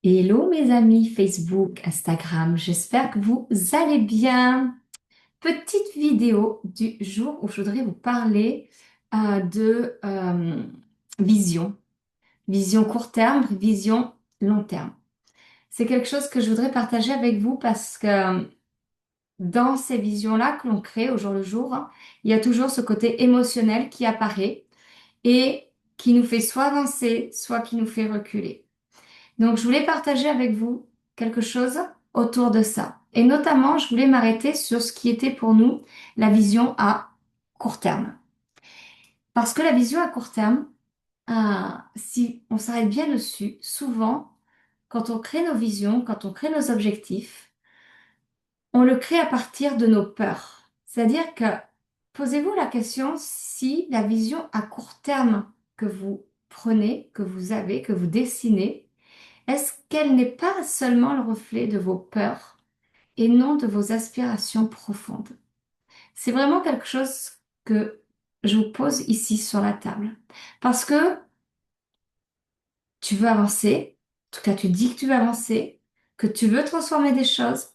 Hello mes amis Facebook, Instagram, j'espère que vous allez bien. Petite vidéo du jour où je voudrais vous parler de vision. Vision court terme, vision long terme. C'est quelque chose que je voudrais partager avec vous parce que dans ces visions-là que l'on crée au jour le jour, il y a toujours ce côté émotionnel qui apparaît et qui nous fait soit avancer, soit qui nous fait reculer. Donc, je voulais partager avec vous quelque chose autour de ça. Et notamment, je voulais m'arrêter sur ce qui était pour nous la vision à court terme. Parce que la vision à court terme, si on s'arrête bien dessus, souvent, quand on crée nos visions, quand on crée nos objectifs, on le crée à partir de nos peurs. C'est-à-dire que, posez-vous la question si la vision à court terme que vous prenez, que vous avez, que vous dessinez, est-ce qu'elle n'est pas seulement le reflet de vos peurs et non de vos aspirations profondes? C'est vraiment quelque chose que je vous pose ici sur la table. Parce que tu veux avancer, en tout cas tu dis que tu veux avancer, que tu veux transformer des choses,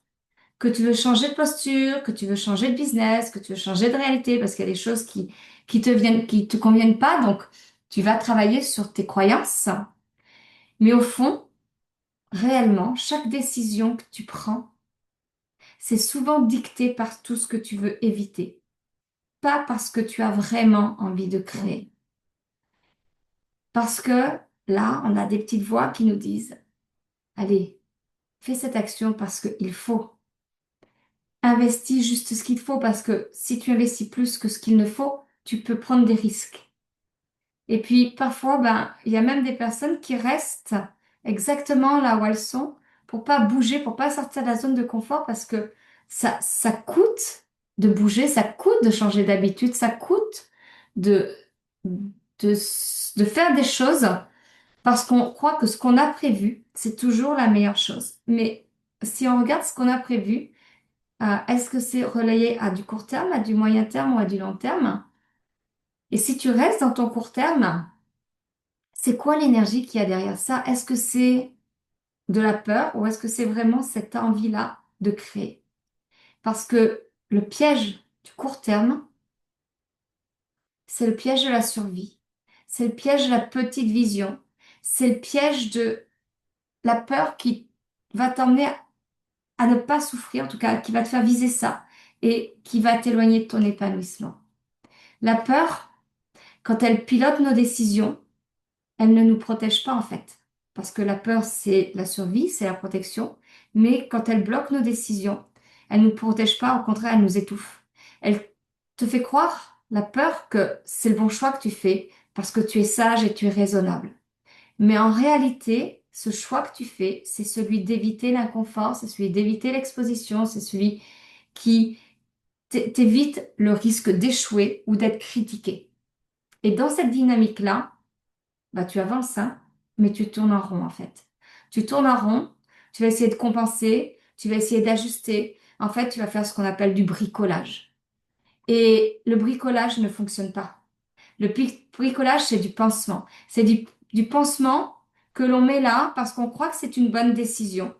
que tu veux changer de posture, que tu veux changer de business, que tu veux changer de réalité, parce qu'il y a des choses qui te conviennent pas, donc tu vas travailler sur tes croyances. Mais au fond, réellement, chaque décision que tu prends, c'est souvent dicté par tout ce que tu veux éviter, pas parce que tu as vraiment envie de créer. Parce que là, on a des petites voix qui nous disent, allez, fais cette action parce qu'il faut. Investis juste ce qu'il faut parce que si tu investis plus que ce qu'il ne faut, tu peux prendre des risques. Et puis parfois, ben, il y a même des personnes qui restent exactement là où elles sont pour pas bouger, pour pas sortir de la zone de confort parce que ça coûte de bouger, ça coûte de changer d'habitude, ça coûte de, de faire des choses parce qu'on croit que ce qu'on a prévu, c'est toujours la meilleure chose. Mais si on regarde ce qu'on a prévu, est-ce que c'est relayé à du court terme, à du moyen terme ou à du long terme? Et si tu restes dans ton court terme, c'est quoi l'énergie qu'il y a derrière ça? Est-ce que c'est de la peur ou est-ce que c'est vraiment cette envie-là de créer? Parce que le piège du court terme, c'est le piège de la survie. C'est le piège de la petite vision. C'est le piège de la peur qui va t'emmener à ne pas souffrir, en tout cas, qui va te faire viser ça et qui va t'éloigner de ton épanouissement. La peur, quand elle pilote nos décisions, elle ne nous protège pas en fait. Parce que la peur, c'est la survie, c'est la protection. Mais quand elle bloque nos décisions, elle ne nous protège pas, au contraire, elle nous étouffe. Elle te fait croire, la peur, que c'est le bon choix que tu fais parce que tu es sage et tu es raisonnable. Mais en réalité, ce choix que tu fais, c'est celui d'éviter l'inconfort, c'est celui d'éviter l'exposition, c'est celui qui t'évite le risque d'échouer ou d'être critiqué. Et dans cette dynamique-là, bah, tu avances, hein, mais tu tournes en rond en fait. Tu tournes en rond, tu vas essayer de compenser, tu vas essayer d'ajuster. En fait, tu vas faire ce qu'on appelle du bricolage. Et le bricolage ne fonctionne pas. Bricolage, c'est du pansement. C'est du pansement que l'on met là parce qu'on croit que c'est une bonne décision.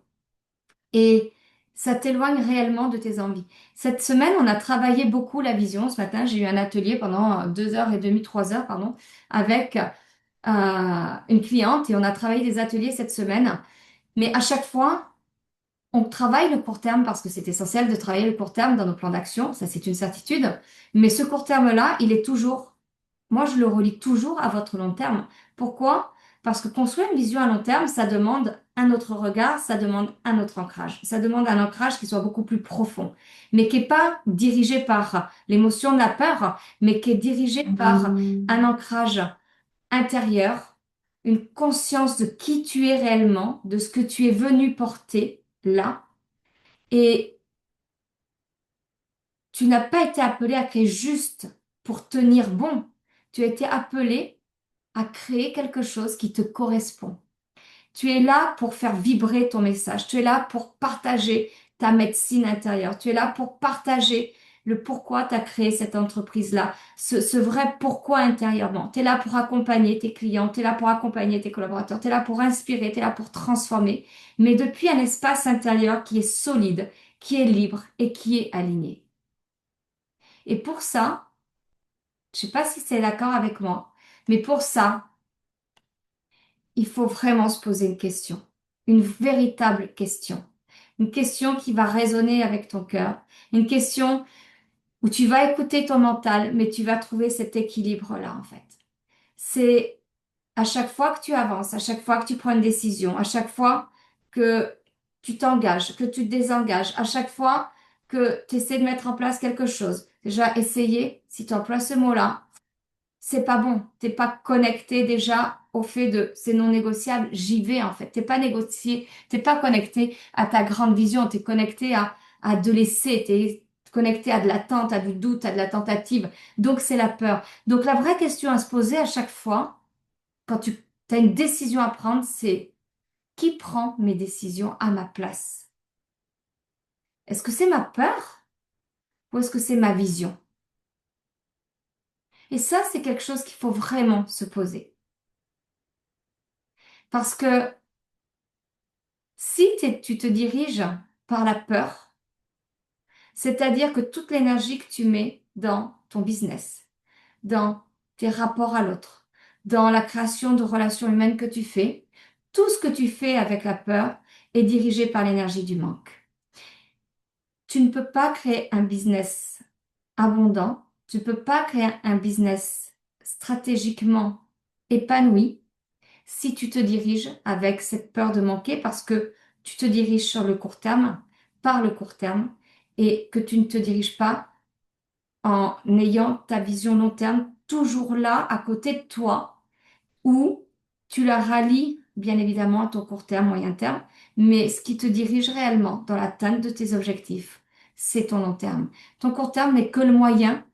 Et ça t'éloigne réellement de tes envies. Cette semaine, on a travaillé beaucoup la vision. Ce matin, j'ai eu un atelier pendant 2 heures et demie, 3 heures, pardon, avec une cliente et on a travaillé des ateliers cette semaine. Mais à chaque fois, on travaille le court terme parce que c'est essentiel de travailler le court terme dans nos plans d'action. Ça, c'est une certitude. Mais ce court terme-là, il est toujours, moi, je le relie toujours à votre long terme. Pourquoi? Parce que construire une vision à long terme, ça demande un autre regard, ça demande un autre ancrage. Ça demande un ancrage qui soit beaucoup plus profond, mais qui n'est pas dirigé par l'émotion de la peur, mais qui est dirigé par un ancrage intérieur, une conscience de qui tu es réellement, de ce que tu es venu porter là. Et tu n'as pas été appelé à créer juste pour tenir bon. Tu as été appelé à créer quelque chose qui te correspond. Tu es là pour faire vibrer ton message. Tu es là pour partager ta médecine intérieure. Tu es là pour partager le pourquoi tu as créé cette entreprise-là, ce vrai pourquoi intérieurement. Tu es là pour accompagner tes clients, tu es là pour accompagner tes collaborateurs, tu es là pour inspirer, tu es là pour transformer, mais depuis un espace intérieur qui est solide, qui est libre et qui est aligné. Et pour ça, je sais pas si c'est d'accord avec moi, mais pour ça, il faut vraiment se poser une question, une véritable question. Une question qui va résonner avec ton cœur, une question où tu vas écouter ton mental, mais tu vas trouver cet équilibre-là, en fait. C'est à chaque fois que tu avances, à chaque fois que tu prends une décision, à chaque fois que tu t'engages, que tu te désengages, à chaque fois que tu essaies de mettre en place quelque chose. Déjà, essayer, si tu emploies ce mot-là, c'est pas bon. T'es pas connecté déjà au fait de c'est non négociable, j'y vais en fait. T'es pas négocié, t'es pas connecté à ta grande vision, t'es connecté à de l'essai, t'es connecté à de l'attente, à du doute, à de la tentative. Donc c'est la peur. Donc la vraie question à se poser à chaque fois, quand tu as une décision à prendre, c'est qui prend mes décisions à ma place? Est-ce que c'est ma peur ou est-ce que c'est ma vision? Et ça, c'est quelque chose qu'il faut vraiment se poser. Parce que si tu te diriges par la peur, c'est-à-dire que toute l'énergie que tu mets dans ton business, dans tes rapports à l'autre, dans la création de relations humaines que tu fais, tout ce que tu fais avec la peur est dirigé par l'énergie du manque. Tu ne peux pas créer un business abondant, tu ne peux pas créer un business stratégiquement épanoui si tu te diriges avec cette peur de manquer parce que tu te diriges sur le court terme, par le court terme, et que tu ne te diriges pas en ayant ta vision long terme toujours là à côté de toi, ou tu la rallies bien évidemment à ton court terme, moyen terme, mais ce qui te dirige réellement dans l'atteinte de tes objectifs, c'est ton long terme. Ton court terme n'est que le moyen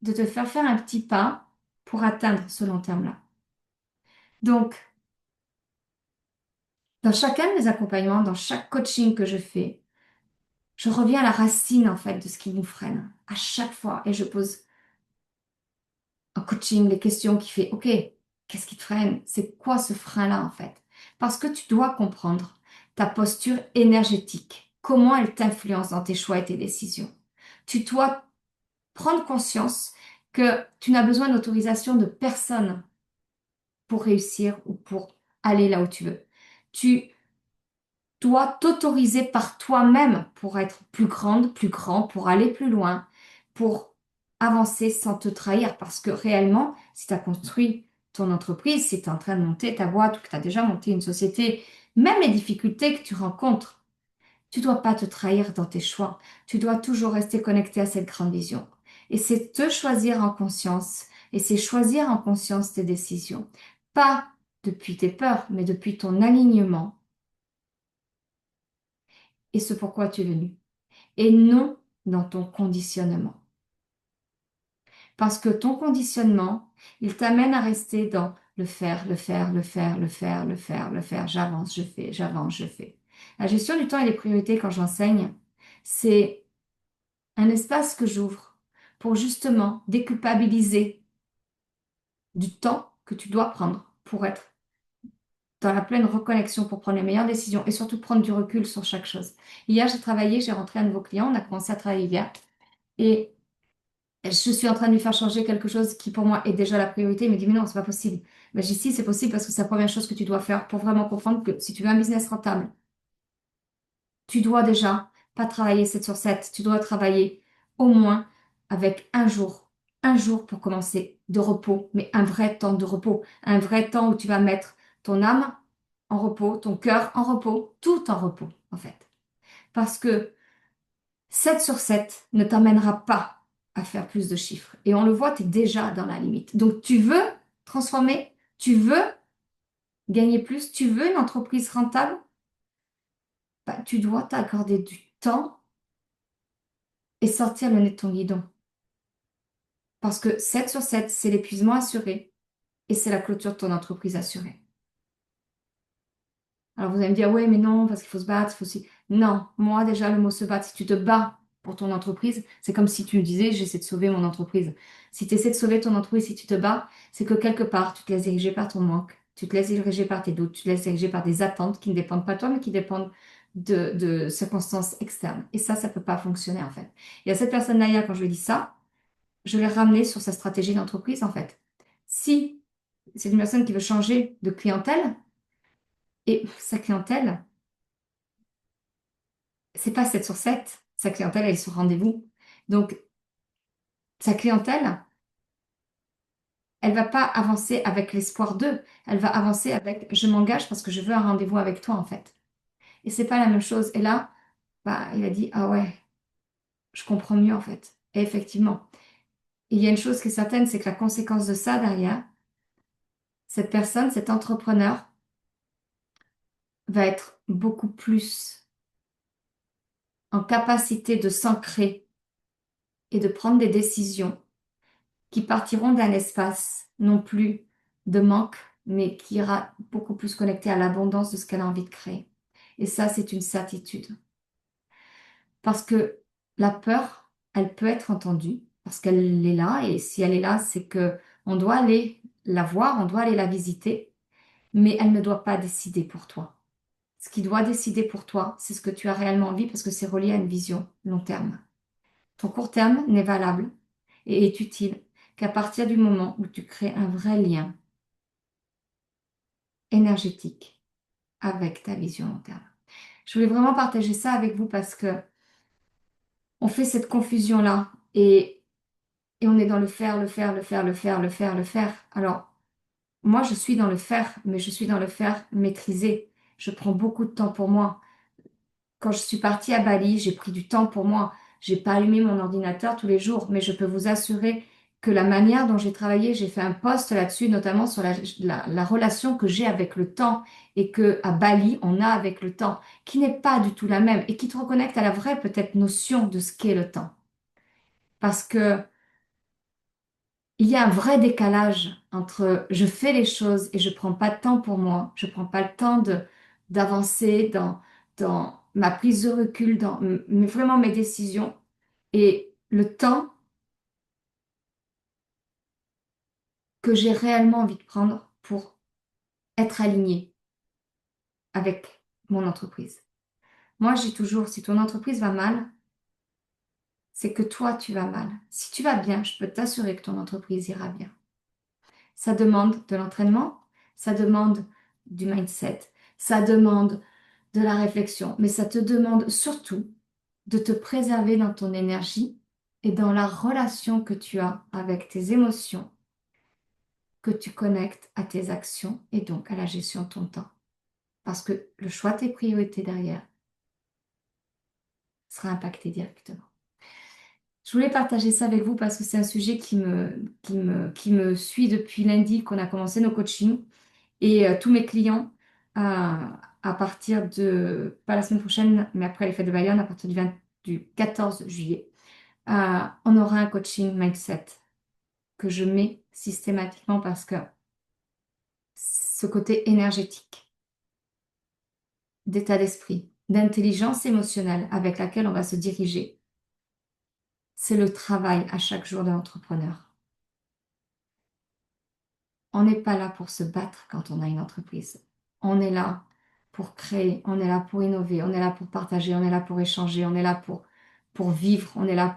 de te faire faire un petit pas pour atteindre ce long terme-là. Donc, dans chacun de mes accompagnements, dans chaque coaching que je fais, je reviens à la racine en fait de ce qui nous freine à chaque fois et je pose en coaching les questions qui fait OK, qu'est-ce qui te freine? C'est quoi ce frein-là en fait? Parce que tu dois comprendre ta posture énergétique, comment elle t'influence dans tes choix et tes décisions. Tu dois prendre conscience que tu n'as besoin d'autorisation de personne pour réussir ou pour aller là où tu veux. Tu dois t'autoriser par toi-même pour être plus grande, plus grand, pour aller plus loin, pour avancer sans te trahir. Parce que réellement, si tu as construit ton entreprise, si tu es en train de monter ta boîte ou que tu as déjà monté une société, même les difficultés que tu rencontres, tu dois pas te trahir dans tes choix. Tu dois toujours rester connecté à cette grande vision. Et c'est te choisir en conscience et c'est choisir en conscience tes décisions. Pas depuis tes peurs, mais depuis ton alignement et ce pourquoi tu es venu. Et non dans ton conditionnement. Parce que ton conditionnement, il t'amène à rester dans le faire, le faire, le faire, le faire, le faire, le faire. J'avance, je fais, j'avance, je fais. La gestion du temps et les priorités quand j'enseigne, c'est un espace que j'ouvre pour justement déculpabiliser du temps que tu dois prendre pour être dans la pleine reconnexion, pour prendre les meilleures décisions et surtout prendre du recul sur chaque chose. Hier, j'ai travaillé, j'ai rentré un nouveau client, on a commencé à travailler hier et je suis en train de lui faire changer quelque chose qui pour moi est déjà la priorité. Il me dit, mais non, c'est pas possible. Ben, j'ai dit, si, c'est possible parce que c'est la première chose que tu dois faire pour vraiment comprendre que si tu veux un business rentable, tu dois déjà pas travailler 7 sur 7. Tu dois travailler au moins avec un jour pour commencer de repos, mais un vrai temps de repos, un vrai temps où tu vas mettre ton âme en repos, ton cœur en repos, tout en repos, en fait. Parce que 7 sur 7 ne t'amènera pas à faire plus de chiffres. Et on le voit, tu es déjà dans la limite. Donc tu veux transformer, tu veux gagner plus, tu veux une entreprise rentable, bah, tu dois t'accorder du temps et sortir le nez de ton guidon. Parce que 7 sur 7, c'est l'épuisement assuré et c'est la clôture de ton entreprise assurée. Alors vous allez me dire, ouais, mais non, parce qu'il faut se battre, il faut aussi. Non, moi déjà, le mot se battre, si tu te bats pour ton entreprise, c'est comme si tu me disais, j'essaie de sauver mon entreprise. Si tu essaies de sauver ton entreprise, si tu te bats, c'est que quelque part, tu te laisses diriger par ton manque, tu te laisses diriger par tes doutes, tu te laisses diriger par des attentes qui ne dépendent pas de toi, mais qui dépendent de circonstances externes. Et ça peut pas fonctionner en fait. Et à cette personne-là, hier, quand je lui ai dit ça, je l'ai ramené sur sa stratégie d'entreprise en fait. Si c'est une personne qui veut changer de clientèle, et sa clientèle, c'est pas 7 sur 7. Sa clientèle, elle est sur rendez-vous. Donc, sa clientèle, elle va pas avancer avec l'espoir d'eux. Elle va avancer avec je m'engage parce que je veux un rendez-vous avec toi, en fait. Et c'est pas la même chose. Et là, bah, il a dit, ah ouais, je comprends mieux, en fait. Et effectivement, il y a une chose qui est certaine, c'est que la conséquence de ça derrière, cette personne, cet entrepreneur, va être beaucoup plus en capacité de s'ancrer et de prendre des décisions qui partiront d'un espace non plus de manque, mais qui ira beaucoup plus connecté à l'abondance de ce qu'elle a envie de créer. Et ça, c'est une certitude. Parce que la peur, elle peut être entendue, parce qu'elle est là, et si elle est là, c'est que on doit aller la voir, on doit aller la visiter, mais elle ne doit pas décider pour toi. Ce qui doit décider pour toi, c'est ce que tu as réellement envie, parce que c'est relié à une vision long terme. Ton court terme n'est valable et est utile qu'à partir du moment où tu crées un vrai lien énergétique avec ta vision long terme. Je voulais vraiment partager ça avec vous parce que on fait cette confusion-là et on est dans le faire, le faire, le faire, le faire, le faire, le faire. Alors, moi, je suis dans le faire, mais je suis dans le faire maîtrisé. Je prends beaucoup de temps pour moi. Quand je suis partie à Bali, j'ai pris du temps pour moi. J'ai pas allumé mon ordinateur tous les jours, mais je peux vous assurer que la manière dont j'ai travaillé, j'ai fait un post là-dessus, notamment sur la relation que j'ai avec le temps et que à Bali, on a avec le temps, qui n'est pas du tout la même et qui te reconnecte à la vraie peut-être notion de ce qu'est le temps. Parce que il y a un vrai décalage entre je fais les choses et je prends pas de temps pour moi, je prends pas le temps d'avancer dans ma prise de recul, dans vraiment mes décisions et le temps que j'ai réellement envie de prendre pour être aligné avec mon entreprise. Moi, j'ai toujours, si ton entreprise va mal, c'est que toi, tu vas mal. Si tu vas bien, je peux t'assurer que ton entreprise ira bien. Ça demande de l'entraînement, ça demande du mindset, ça demande de la réflexion, mais ça te demande surtout de te préserver dans ton énergie et dans la relation que tu as avec tes émotions, que tu connectes à tes actions et donc à la gestion de ton temps. Parce que le choix de tes priorités derrière sera impacté directement. Je voulais partager ça avec vous parce que c'est un sujet qui me suit depuis lundi qu'on a commencé nos coachings. Et tous mes clients, à partir de, pas la semaine prochaine, mais après les fêtes de Bayonne, à partir du 14 juillet, on aura un coaching mindset que je mets systématiquement parce que ce côté énergétique, d'état d'esprit, d'intelligence émotionnelle avec laquelle on va se diriger, c'est le travail à chaque jour de l'entrepreneur. On n'est pas là pour se battre quand on a une entreprise. On est là pour créer, on est là pour innover, on est là pour partager, on est là pour échanger, on est là pour vivre, on est là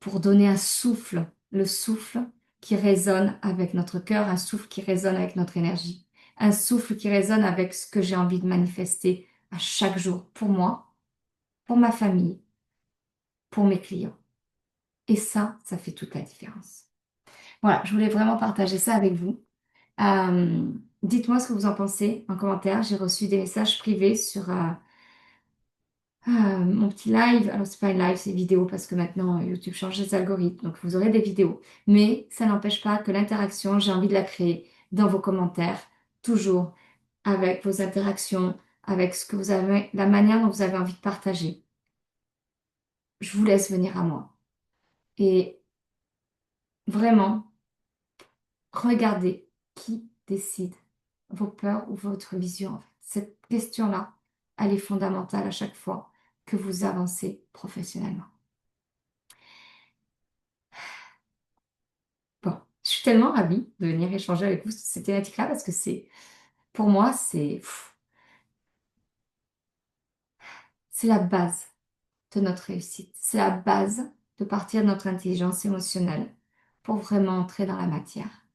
pour donner un souffle, le souffle qui résonne avec notre cœur, un souffle qui résonne avec notre énergie, un souffle qui résonne avec ce que j'ai envie de manifester à chaque jour pour moi, pour ma famille, pour mes clients. Et ça fait toute la différence. Voilà, je voulais vraiment partager ça avec vous. Euh, Dites-moi ce que vous en pensez en commentaire. J'ai reçu des messages privés sur mon petit live. Alors, c'est pas un live, c'est vidéo parce que maintenant YouTube change les algorithmes. Donc, vous aurez des vidéos. Mais ça n'empêche pas que l'interaction, j'ai envie de la créer dans vos commentaires, toujours avec vos interactions, avec ce que vous avez, la manière dont vous avez envie de partager. Je vous laisse venir à moi. Et vraiment, regardez qui décide vos peurs ou votre vision, en fait. Cette question-là, elle est fondamentale à chaque fois que vous avancez professionnellement. suis tellement ravie de venir échanger avec vous sur cette thématique-là parce que pour moi, c'est la base de notre réussite. C'est la base de partir de notre intelligence émotionnelle pour vraiment entrer dans la matière.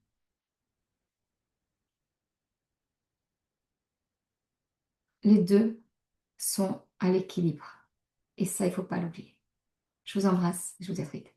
Les deux sont à l'équilibre. Et ça, il faut pas l'oublier. Je vous embrasse, je vous dis à très vite.